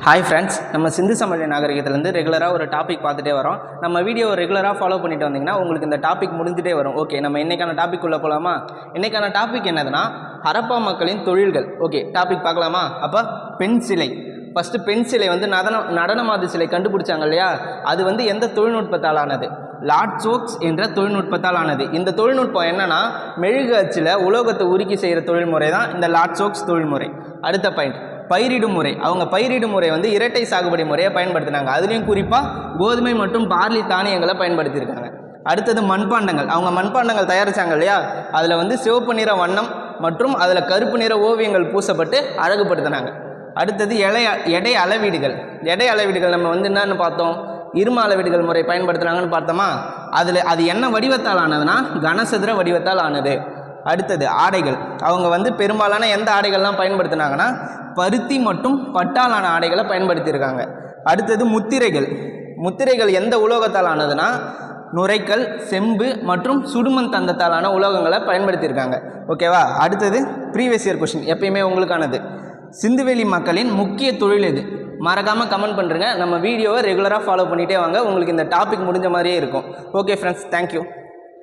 Hi friends, நம்ம சிந்து சமவெளி நாகரிகத்திலேருந்து ரெகுலராக ஒரு டாபிக் பார்த்துட்டே வரோம். நம்ம வீடியோ ரெகுலராக ஃபாலோ பண்ணிட்டு வந்தீங்கன்னா உங்களுக்கு இந்த டாபிக் முடிஞ்சிட்டே வரும். ஓகே, நம்ம இன்றைக்கான டாபிக் உள்ள போகலாமா? இன்றைக்கான டாபிக் என்னதுன்னா ஹரப்பா மக்களின் தொழில்கள். ஓகே, டாபிக் பார்க்கலாமா? அப்போ பெண் சிலை. ஃபஸ்ட்டு பெண் சிலை வந்து நடனமாது சிலை கண்டுபிடிச்சாங்க இல்லையா? அது வந்து எந்த தொழில்நுட்பத்தால் ஆனது? லாட்சோக்ஸ் என்ற தொழில்நுட்பத்தால் ஆனது. இந்த தொழில்நுட்பம் என்னன்னா மெழுகு அச்சில் உலோகத்தை உருக்கி செய்கிற தொழில்முறை தான் இந்த லாட்சோக்ஸ் தொழில்முறை. அடுத்த பாயிண்ட், பயிரிடும் முறை. அவங்க பயிரிடும் முறை வந்து இரட்டை சாகுபடி முறையை பயன்படுத்தினாங்க. அதுலேயும் குறிப்பாக கோதுமை மற்றும் பார்லி தானியங்களை பயன்படுத்தியிருக்காங்க. அடுத்தது மண்பாண்டங்கள். அவங்க மண்பாண்டங்கள் தயாரித்தாங்க இல்லையா? அதில் வந்து சிவப்பு நிற வண்ணம் மற்றும் அதில் கருப்பு நிற ஓவியங்கள் பூசப்பட்டு அழகுபடுத்தினாங்க. அடுத்தது எடை அளவீடுகள். எடை அளவீடுகள் நம்ம வந்து என்னன்னு பார்த்தோம்? இரும அளவீடுகள் முறை பயன்படுத்துகிறாங்கன்னு பார்த்தோமா? அது என்ன வடிவத்தால் ஆனதுன்னா கனசதுர வடிவத்தால் ஆனது. அடுத்தது ஆடைகள். அவங்க வந்து பெரும்பாலான எந்த ஆடைகள்லாம் பயன்படுத்தினாங்கன்னா பருத்தி மற்றும் பட்டாலான ஆடைகளை பயன்படுத்தியிருக்காங்க. அடுத்தது முத்திரைகள். முத்திரைகள் எந்த உலோகத்தால் ஆனதுன்னா நுரைக்கல், செம்பு மற்றும் சுடுமண் தந்தத்தாலான உலோகங்களை பயன்படுத்தியிருக்காங்க. ஓகேவா? அடுத்தது ப்ரீவியஸ் இயர் கொஸ்டின், எப்பயுமே உங்களுக்கானது. சிந்துவெளி மக்களின் முக்கிய தொழில் எது? மறக்காமல் கமெண்ட் பண்ணுறேங்க. நம்ம வீடியோவை ரெகுலராக ஃபாலோ பண்ணிகிட்டே வாங்க. உங்களுக்கு இந்த டாபிக் முடிஞ்ச மாதிரியே இருக்கும். Okay friends, thank you.